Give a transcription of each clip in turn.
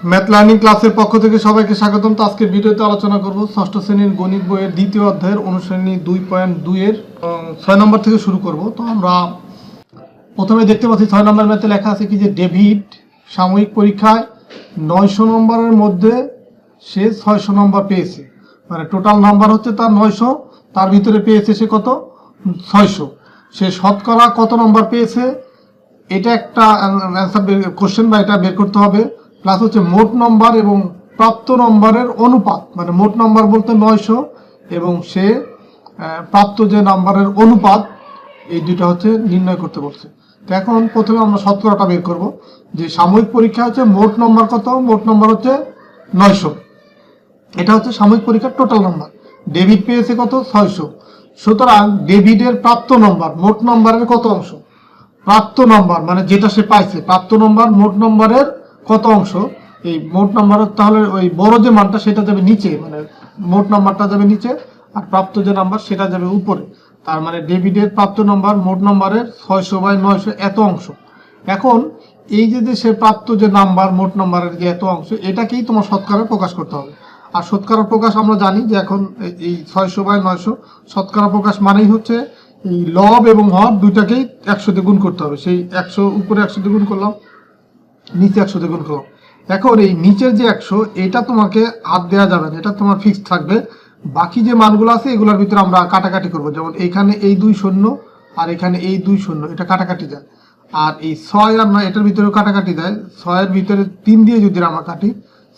Math learning ক্লাসের পক্ষ থেকে সবাইকে স্বাগতম। তো আজকের ভিডিওতে আলোচনা করব ষষ্ঠ শ্রেণীর গণিত বইয়ের দ্বিতীয় অধ্যায়ের অনুশ্রেণী 2.2 এর 6 নম্বর থেকে শুরু করব। তো আমরা প্রথমে দেখতে পাচ্ছি 6 নম্বর ম্যাথে লেখা আছে কি যে ডেভিড সাময়িক পরীক্ষায় 900 নম্বরের মধ্যে সে 600 নম্বর পেয়েছে, মানে টোটাল নাম্বার হচ্ছে তার 900, তার ভিতরে পেয়েছে সে কত 600। সে শতকরা কত নম্বর পেয়েছে এটা একটা অ্যান্সার কোশ্চেন বা এটা বের করতে হবে। প্লাস হচ্ছে মোট নম্বর এবং প্রাপ্ত নম্বরের অনুপাত, মানে মোট নম্বর বলতে 900 এবং সে প্রাপ্ত যে নাম্বারের অনুপাত, এই দুইটা হচ্ছে নির্ণয় করতে বলছে। তো এখন প্রথমে আমরা শতকরাটা বের করব যে সাময়িক পরীক্ষা হচ্ছে মোট নম্বর কত, মোট নম্বর হচ্ছে 900, এটা হচ্ছে সাময়িক পরীক্ষার টোটাল নাম্বার। ডেভিড পেয়েছে কত 600, সুতরাং ডেভিডের প্রাপ্ত নম্বর মোট নম্বরের কত অংশ, প্রাপ্ত নম্বর মানে যেটা সে পাইছে, প্রাপ্ত নম্বর মোট নম্বরের কত অংশ, এই মোট নম্বরের তাহলে ওই বড় যে মানটা সেটা যাবে নিচে, মানে মোট নাম্বারটা যাবে নিচে আর প্রাপ্ত যে নাম্বার সেটা যাবে উপরে। তার মানে ডেভিডের প্রাপ্ত নম্বর মোট নম্বরের 600/900 এত অংশ। এখন এই যে সে প্রাপ্ত যে নাম্বার মোট নম্বরের যে এত অংশ, এটাকেই তোমার শতকরা প্রকাশ করতে হবে। আর শতকরা প্রকাশ আমরা জানি যে এখন এই 600/900 শতকরা প্রকাশ মানেই হচ্ছে এই লব এবং হর দুইটাকেই 100 দিয়ে গুণ করতে হবে। সেই 100 উপরে 100 দিয়ে গুণ করলাম, নিচে 100 দিয়ে গুণ করলাম। এখন এই নিচের যে 100 এটা তোমাকে হাত দেওয়া যাবে না, এটা তোমার ফিক্সড থাকবে। বাকি যে মানগুলো আছে এগুলোর ভিতরে আমরা কাটাকাটি করব, যেমন এইখানে এই 2 শূন্য আর এখানে এই 2 শূন্য, এটা কাটাকাটি যায়। আর এই 6 আর 9 এটার ভিতরেও কাটাকাটি দেয়। 6 এর ভিতরে 3 দিয়ে যদি আমরা কাটি,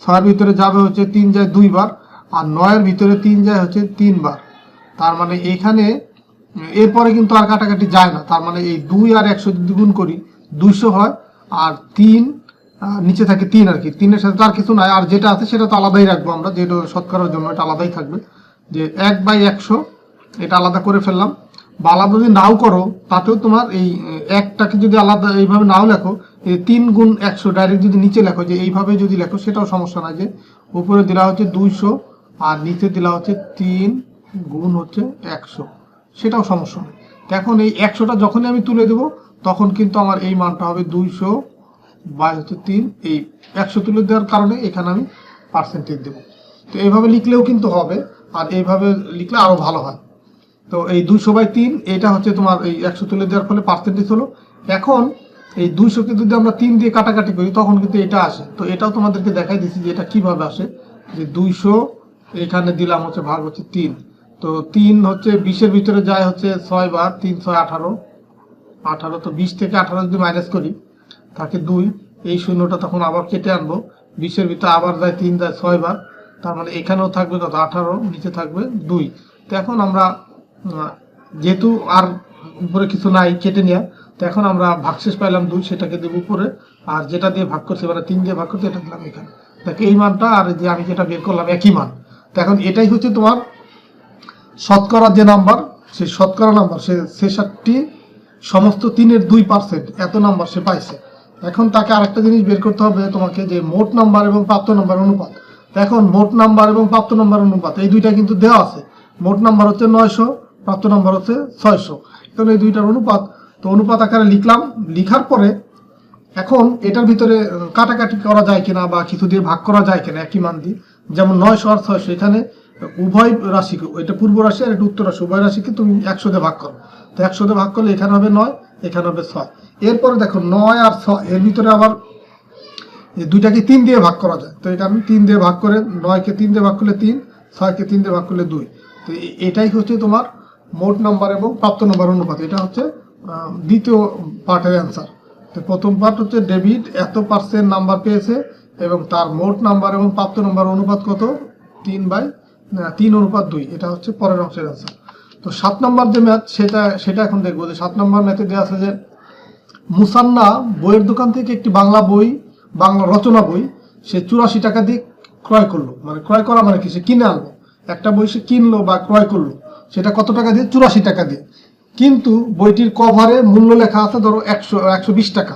6 এর ভিতরে যাবে হচ্ছে 3 যায় 2 বার, আর 9 এর ভিতরে 3 যায় হচ্ছে 3 বার। তার মানে এখানে এরপরে কিন্তু আর কাটাকাটি যায় না। তার মানে এই 2 আর 100 যদি গুণ করি 200 হয়, আর 3 নিচে থাকে 3 আর কি, 3 এর সাথে তার কিছু নাই, আর যেটা আছে সেটা তো আলাদাই রাখবো আমরা, যেটা শতকরার জন্য এটা আলাদাই থাকবে। যে 1/100 এটা আলাদা করে ফেললাম, বা আলাদা যদি নাও করো তাতেও তোমার এই একটাকে যদি আলাদা এইভাবে নাও লেখো, এই 3 গুণ 100 ডাইরেক্ট যদি নিচে লেখো, যে এইভাবে যদি লেখো সেটাও সমস্যা নাই। যে উপরে দিলা হচ্ছে 200 আর নিচে দিলা হচ্ছে 3 গুণ হচ্ছে 100, সেটাও সমস্যা নেই। এখন এই 100টা যখনই আমি তুলে দেবো তখন কিন্তু আমার এই মানটা হবে 200/3। এই 100 তুলে দেওয়ার কারণে এখানে আমি পার্সেন্টেজ দেবো। তো এইভাবে লিখলেও কিন্তু হবে, আর এইভাবে লিখলে আরো ভালো হয়। তো এই 200/3 এটা হচ্ছে তোমার এই 100 তুলে দেওয়ার ফলে পার্সেন্টেজ হলো। এখন এই 200কে যদি আমরা 3 দিয়ে কাটাকাটি করি তখন কিন্তু এটা আসে। তো এটাও তোমাদেরকে দেখাই দিচ্ছি যে এটা কিভাবে আসে। যে 200 এখানে দিলাম হচ্ছে ভাগ হচ্ছে 3, তো 3 হচ্ছে 20-এর ভিতরে যায় হচ্ছে 6 বার, 3 6 18, তো 20 থেকে 18 যদি মাইনাস করি থাকে 2, এই শূন্যটা তখন আবার কেটে আনবো, 20-এর ভিতরে আবার যায় 3 যায় 6 বার, তার মানে এখানেও থাকবে কত 18, নিচে থাকবে 2। তো এখন আমরা যেহেতু আর উপরে কিছু নাই কেটে নেওয়া, তো এখন আমরা ভাগশেষ পাইলাম 2, সেটাকে দেবো উপরে, আর যেটা দিয়ে ভাগ করছি মানে 3 দিয়ে ভাগ করছি এটা দিলাম এখানে। দেখো এই মানটা আর যে আমি যেটা বের করলাম একই মান। তো এখন এটাই হচ্ছে তোমার শতকরা যে নাম্বার, সেই শতকরা নাম্বার সে 66 সমস্ত 3-এর 2% এত নাম্বার সে পাইছে। এখন তাকে আরেকটা জিনিস বের করতে হবে তোমাকে, যে মোট নাম্বার এবং প্রাপ্ত নাম্বার অনুপাত। এখন মোট নাম্বার এবং প্রাপ্ত নাম্বার অনুপাত এই দুইটা কিন্তু দেওয়া আছে। মোট নাম্বার হচ্ছে 900, প্রাপ্ত নাম্বার হচ্ছে 600। এখন এই দুইটার অনুপাত, তো অনুপাত আকারে লিখলাম। লিখার পরে এখন এটার ভিতরে কাটাকাটি করা যায় কিনা বা কিছু দিয়ে ভাগ করা যায় কিনা একই মান দিয়ে, যেমন 900 আর 600 এখানে উভয় রাশিকে, এটা পূর্ব রাশি আর এটা উত্তর রাশি, উভয় রাশিকে তুমি 100 দিয়ে ভাগ করো। তো 100 দিয়ে ভাগ করলে এখানে হবে 9, এখানে হবে 6। এরপরে দেখো 9 আর 6 এর ভিতরে আবার দুইটাকে 3 দিয়ে ভাগ করা যায়। তো এটা আমি 3 দিয়ে ভাগ করে, 9কে 3 দিয়ে ভাগ করলে 3, 6কে 3 দিয়ে ভাগ করলে 2। তো এটাই হচ্ছে তোমার মোট নাম্বার এবং প্রাপ্ত নাম্বার অনুপাত। এটা হচ্ছে দ্বিতীয় পার্টের অ্যান্সার। তো প্রথম পার্ট হচ্ছে ডেভিড এত % নাম্বার পেয়েছে এবং তার মোট নাম্বার এবং প্রাপ্ত নাম্বার অনুপাত কত 3/2। এটা হচ্ছে পরের অংশের অ্যান্সার। তো 7 নম্বর যে ম্যাথ সেটা এখন দেখবো। যে 7 নম্বর ম্যাথে দেওয়া আছে যে মুসান্না বইয়ের দোকান থেকে একটি বাংলা রচনা বই সে 84 টাকা দিয়ে ক্রয় করলো। মানে ক্রয় করা মানে কি, সে কিনে আনলো, একটা বই সে কিনলো বা ক্রয় করলো, সেটা কত টাকা দিয়ে 84 টাকা দিয়ে। কিন্তু বইটির কভারে মূল্য লেখা আছে ধরো 120 টাকা।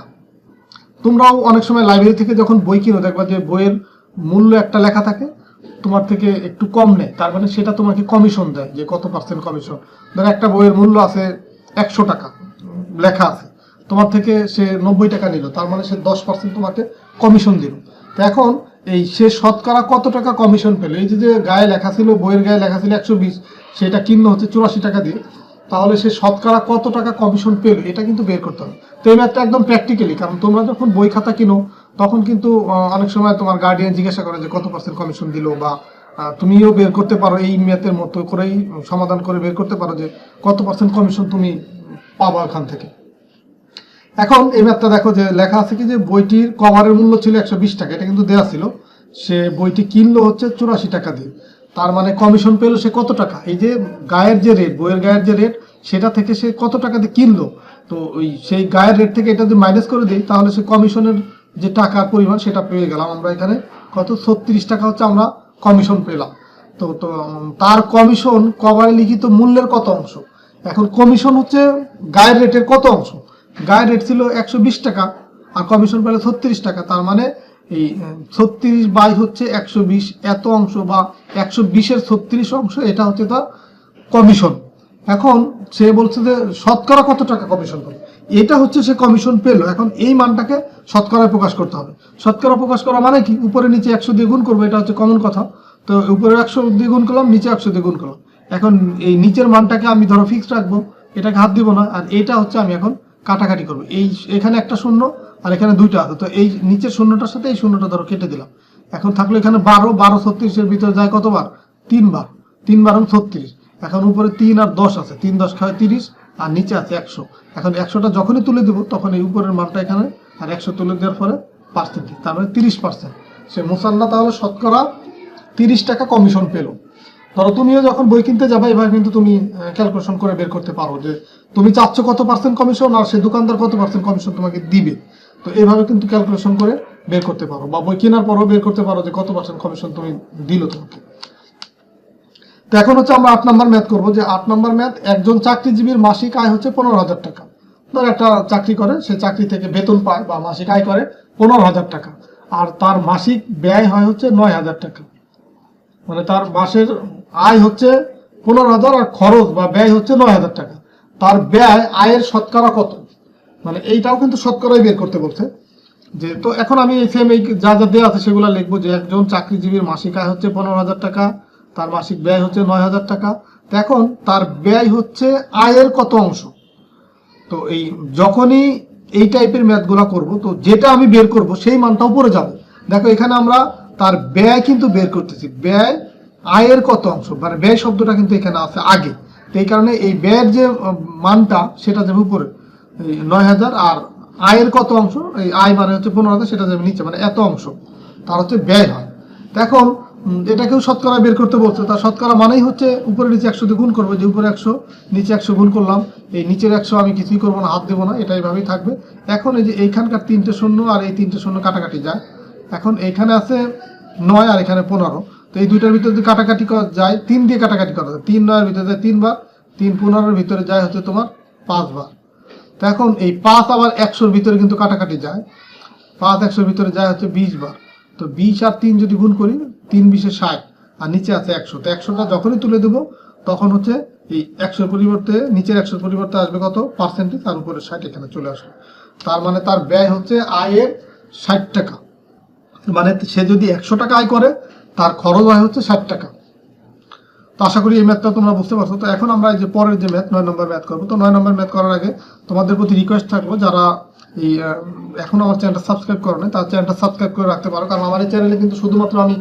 তোমরাও অনেক সময় লাইব্রেরি থেকে যখন বই কিনো দেখবা যে বইয়ের মূল্য একটা লেখা থাকে, তোমার থেকে একটু কম নেয়, তার মানে সেটা তোমাকে কমিশন দেয়, যে কত % কমিশন। ধরো একটা বইয়ের মূল্য আছে 100 টাকা লেখা আছে, তোমার থেকে সে 90 টাকা নিল, তার মানে সে 10% তোমাকে কমিশন দিল। তো এখন এই সে শতকরা কত টাকা কমিশন পেল। এই যে গায়ে লেখা ছিল, বইয়ের গায়ে লেখা ছিল 120, সেটা কিনলো হচ্ছে 84 টাকা দিয়ে, তাহলে সে শতকরা কত টাকা কমিশন পেল এটা কিন্তু বের করতে হবে। তো এই ম্যাথটা একদম প্র্যাকটিক্যালি, কারণ তোমরা যখন বই খাতা কিনো তখন কিন্তু অনেক সময় তোমার গার্ডিয়ান জিজ্ঞাসা করে যে কত % কমিশন দিল, বা তুমিও বের করতে পারো এই ম্যাথের মতো করেই সমাধান করে বের করতে পারো যে কত % কমিশন তুমি পাবো এখান থেকে। এখন এই ম্যাথটা দেখো যে লেখা আছে কি যে বইটির কভারের মূল্য ছিল 120 টাকা, এটা কিন্তু দেওয়া ছিল। সে বইটি কিনলো হচ্ছে 84 টাকা দিয়ে, তার মানে কমিশন পেলো সে কত টাকা। এই যে গায়ের যে রেট, বইয়ের গায়ের যে রেট, সেটা থেকে সে কত টাকা দিয়ে কিনলো, তো ওই সেই গায়ের রেট থেকে এটা যদি মাইনাস করে দিই তাহলে সে কমিশনের যে টাকার পরিমাণ সেটা পেয়ে গেলাম আমরা। এখানে কত 36 টাকা হচ্ছে আমরা কমিশন পেলাম। তো তো তার কমিশন কভারে লিখিত মূল্যের কত অংশ। এখন কমিশন হচ্ছে গায়ের রেটের কত অংশ। গায়ের রেট ছিল 120 টাকা আর কমিশন পেলে 36 টাকা, তার মানে এই 36 বাই হচ্ছে 120 এত অংশ, বা 120-এর 36 অংশ, এটা হচ্ছে তার কমিশন। এখন সে বলছে যে শতকরা কত টাকা কমিশন পেল, এটা হচ্ছে সে কমিশন পেল। এখন এই মানটাকে শতকরায় প্রকাশ করতে হবে। শতকরা প্রকাশ করা মানে কি, উপরে নিচে 100 দিয়ে গুণ করবো, এটা হচ্ছে কমন কথা। তো উপরে 100 দিয়ে গুণ করলাম, নিচে 100 দিয়ে গুণ করলাম। এখন এই নিচের মানটাকে আমি ধরো ফিক্সড রাখবো, এটাকে হাত দিব না, আর এটা হচ্ছে আমি এখন কাটাকাটি করবো। এখানে একটা শূন্য আর এখানে দুইটা আছে, তো এই নিচের শূন্যটার সাথে এই শূন্যটা ধরো কেটে দিলাম। এখন থাকলো এখানে 12, 36-এর ভিতরে যায় কতবার, 3 বার, 3 বার 36। এখন উপরে 3 আর 10 আছে, 3 10 খায় 30, আর নিচে আছে 100। এখন 100টা যখনই তুলে দেবো তখন এই উপরের মানটা এখানে, আর 100 তুলে দেওয়ার পরে পার্সেন্টেজ, তার মানে 30%। সে মুসাল্লা তাহলে শতকরা 30 টাকা কমিশন পেল। ধরো তুমিও যখন বই কিনতে যাবে এবার কিন্তু তুমি ক্যালকুলেশন করে বের করতে পারো যে তুমি চাচ্ছ কত % কমিশন, আর সে দোকানদার কত % কমিশন তোমাকে দিবে। তো এইভাবে কিন্তু ক্যালকুলেশন করে বের করতে পারো, বা বই কেনার পরও বের করতে পারো যে কত % কমিশন তুমি দিল তোমাকে। তো এখন হচ্ছে আমরা 8 নম্বর ম্যাথ করবো। যে 8 নম্বর ম্যাথ, একজন চাকরিজীবীর মাসিক আয় হচ্ছে 15,000 টাকা। ধর একটা চাকরি করে, সে চাকরি থেকে বেতন পায় বা মাসিক আয় করে 15,000 টাকা, আর তার মাসিক ব্যয় হয় হচ্ছে 9,000 টাকা। মানে তার মাসের আয় হচ্ছে 15,000 আর খরচ বা ব্যয় হচ্ছে 9,000 টাকা। তার ব্যয় আয়ের শতকরা কত, মানে এইটাও কিন্তু শতকরাই বের করতে বলছে। যে তো এখন আমি সেম এই যা যা দেওয়া আছে সেগুলো লিখবো। যে একজন চাকরিজীবীর মাসিক আয় হচ্ছে 15,000 টাকা, তার মাসিক ব্যয় হচ্ছে 9,000 টাকা। তো এখন তার ব্যয় হচ্ছে আয়ের কত অংশ। তো এই যখনই এই টাইপের ম্যাথগুলো করব, তো যেটা আমি বের করব সেই মানটা উপরে যাবে। দেখো এখানে আমরা তার ব্যয় কিন্তু বের করতেছি, ব্যয় আয়ের কত অংশ, মানে ব্যয় শব্দটা কিন্তু এখানে আছে আগে। তো এই কারণে এই ব্যয়ের যে মানটা সেটা যাবে উপরে 9,000, আর আয়ের কত অংশ, এই আয় মানে হচ্ছে 15,000, সেটা যাবে নিচে, মানে এত অংশ তার হচ্ছে ব্যয় হয়। তো এখন এটাকেও শতকরা বের করতে বলছে। তার শতকরা মানেই হচ্ছে উপরে নিচে 100 দিয়ে গুণ করবো, যে উপরে 100 নিচে 100 গুণ করলাম। এই নিচের 100 আমি কিছুই করবো না, হাত দেবো না, এটা এইভাবেই থাকবে। এখন এই যে এইখানকার 3টে শূন্য আর এই 3টে শূন্য কাটাকাটি যায়। এখন এইখানে আছে 9 আর এখানে 15, তো এই দুইটার ভিতরে যদি কাটাকাটি যায় 3 দিয়ে কাটাকাটি করা যায়, 3 9-এর ভিতরে যায় 3 বার, 3 15-এর ভিতরে যায় হচ্ছে তোমার 5 বার। তো এখন এই 5 আবার 100-র ভিতরে কিন্তু কাটাকাটি যায়, 5 100-র ভিতরে যায় হচ্ছে 20 বার। তো 20 আর 3 যদি গুণ করি, 3 20-এ 60, আর নিচে আছে 100। তো 100টা যখনই তুলে দেবো তখন হচ্ছে এই 100-র পরিবর্তে, নিচের 100-র পরিবর্তে আসবে কত পার্সেন্টেজ, তার উপরে 60 এখানে চলে আসবে। তার মানে তার ব্যয় হচ্ছে আয়ের 60 টাকা। মানে সে যদি 100 টাকা আয় করে, তার খরচ হয় হচ্ছে 60 টাকা। তো আশা করি এই ম্যাথটা তোমরা বুঝতে পারছো। তো এখন আমরা এই যে পরের যে ম্যাথ 9 নম্বর ম্যাথ করবো। তো 9 নম্বর ম্যাথ করার আগে তোমাদের প্রতি রিকোয়েস্ট থাকলো, যারা এই এখন আমার চ্যানেলটা সাবস্ক্রাইব করো না, তার চ্যানেলটা সাবস্ক্রাইব করে রাখতে পারো। কারণ আমার এই চ্যানেলে কিন্তু শুধুমাত্র আমি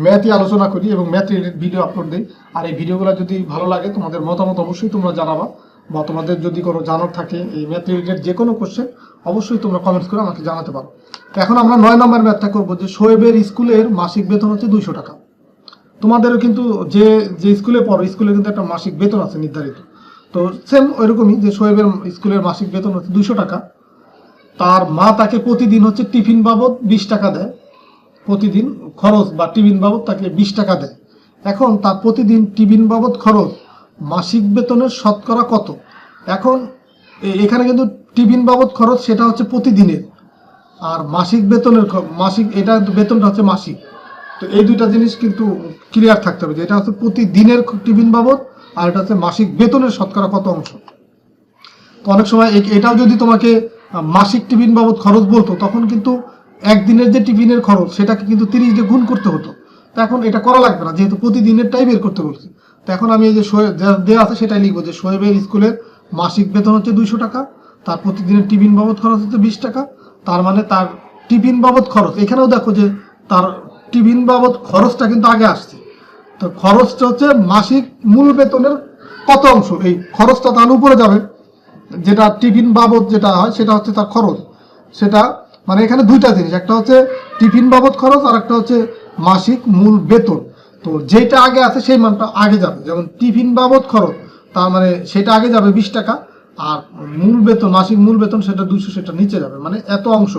ম্যাথই আলোচনা করি এবং ম্যাথ রিলেটেড ভিডিও আপলোড দিই। আর এই ভিডিওগুলো যদি ভালো লাগে, তোমাদের মতামত অবশ্যই তোমরা জানাবা, বা তোমাদের যদি কোনো জানার থাকে এই ম্যাথ রিলেটেড যে কোনো কোশ্চেন, অবশ্যই তোমরা কমেন্টস করে আমাকে জানাতে পারো। তো এখন আমরা 9 নম্বর ম্যাথটা করবো। যে শোয়েবের স্কুলের মাসিক বেতন হচ্ছে 200 টাকা। তোমাদেরও কিন্তু যে যে স্কুলে পড়ো, স্কুলে কিন্তু একটা মাসিক বেতন আছে নির্ধারিত। তো সেম ওইরকমই, যে শোয়েবের স্কুলের মাসিক বেতন হচ্ছে 200 টাকা। তার মা তাকে প্রতিদিন হচ্ছে টিফিন বাবদ 20 টাকা দেয়, প্রতিদিন খরচ বা টিফিন বাবদ তাকে 20 টাকা দেয়। এখন তার প্রতিদিন টিফিন বাবদ খরচ মাসিক বেতনের শতকরা কত। এখন এখানে কিন্তু টিফিন বাবদ খরচ সেটা হচ্ছে প্রতিদিনের, আর মাসিক বেতনের মাসিক, এটা বেতনটা হচ্ছে মাসিক। তো এই দুইটা জিনিস কিন্তু ক্লিয়ার থাকতে হবে, যে এটা হচ্ছে প্রতিদিনের টিফিন বাবদ, আর এটা হচ্ছে মাসিক বেতনের শতকরা কত অংশ। তো অনেক সময় এটাও যদি তোমাকে মাসিক টিফিন বাবদ খরচ বলতো, তখন কিন্তু একদিনের যে টিফিনের খরচ সেটাকে কিন্তু 30 দিয়ে গুণ করতে হতো। তো এখন এটা করা লাগবে না, যেহেতু প্রতিদিনেরটাই বের করতে বলছি। তো এখন আমি এই যে দেওয়া আছে সেটাই লিখবো যে শোয়েবের স্কুলের মাসিক বেতন হচ্ছে 200 টাকা, তার প্রতিদিনের টিফিন বাবদ খরচ হচ্ছে 20 টাকা। তার মানে তার টিফিন বাবদ খরচ, এখানেও দেখো যে তার টিফিন বাবদ খরচটা কিন্তু আগে আসছে। তো খরচটা হচ্ছে মাসিক মূল বেতনের কত অংশ, এই খরচটা তাহলে উপরে যাবে। যেটা টিফিন বাবদ যেটা হয় সেটা হচ্ছে তার খরচ, সেটা মানে এখানে দুইটা জিনিস, একটা হচ্ছে টিফিন বাবদ খরচ আর একটা হচ্ছে মাসিক মূল বেতন। তো যেটা আগে আছে সেই মানটা আগে যাবে, যেমন টিফিন বাবদ খরচ তার মানে সেটা আগে যাবে 20 টাকা, আর মূল বেতন মাসিক মূল বেতন সেটা 200, সেটা নিচে যাবে, মানে এত অংশ।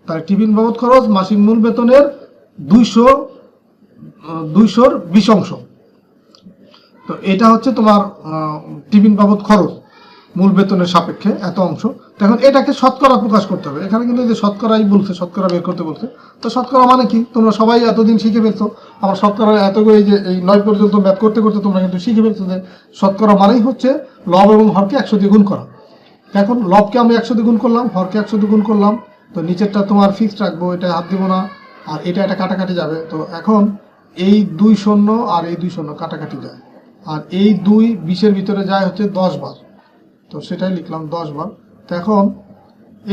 তাহলে টিফিন বাবদ খরচ মাসিক মূল বেতনের 200 20 অংশ। তো এটা হচ্ছে তোমার টিফিন বাবদ খরচ মূল বেতনের সাপেক্ষে এত অংশ। তো এখন এটাকে শতকরা প্রকাশ করতে হবে, এখানে কিন্তু যে শতকরাই বলছে, শতকরা বের করতে বলছে। তো শতকরা মানে কি তোমরা সবাই এতদিন শিখে ফেলছো, আমার শতকরা এত এই যে এই 9 পর্যন্ত ম্যাথ করতে করতে তোমরা কিন্তু শিখে ফেলছো যে শতকরা মানেই হচ্ছে লব এবং হরকে 100 দিয়ে গুণ করা। এখন লবকে আমি 100 দিয়ে গুণ করলাম, হরকে 100 দিয়ে গুণ করলাম। তো নিচেরটা তোমার ফিক্সড রাখবো, এটা হাত দিব না, আর এটা কাটাকাটি যাবে। তো এখন এই 2 শূন্য আর এই 2 শূন্য কাটাকাটি যায়, আর এই 2 20-এর ভিতরে যায় হচ্ছে 10 বার। তো সেটাই লিখলাম 10 বার। তো এখন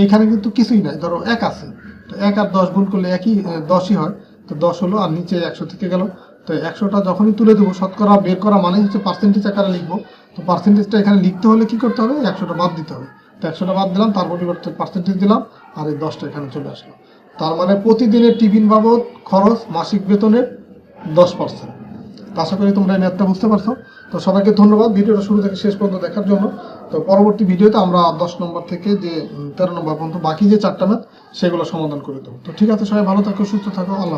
এইখানে কিন্তু কিছুই নাই, ধরো 1 আছে, তো 1 আর 10 গুণ করলে একই 10ই হয়। তো 10 হলো, আর নিচে 100 থেকে গেল। তো 100টা যখনই তুলে দেবো, শতকরা বের করা মানে হচ্ছে পার্সেন্টেজ আকারে লিখবো। তো পার্সেন্টেজটা এখানে লিখতে হলে কি করতে হবে, 100টা বাদ দিতে হবে। তো 100টা বাদ দিলাম, তার পরিবর্তে পার্সেন্টেজ দিলাম, আর এই 10টা এখানে চলে আসলো। তার মানে প্রতিদিনের টিফিন বাবদ খরচ মাসিক বেতনের 10%। আশা করি তোমরা এই ম্যাথটা বুঝতে পারছো। তো সবাইকে ধন্যবাদ ভিডিওটা শুরু থেকে শেষ পর্যন্ত দেখার জন্য। তো পরবর্তী ভিডিওতে আমরা 10 নম্বর থেকে যে 13 নম্বর পর্যন্ত বাকি যে 4টা ম্যাথ সেগুলো সমাধান করে দেবো। তো ঠিক আছে, সবাই ভালো থাকো, সুস্থ থাকো, আল্লাহ।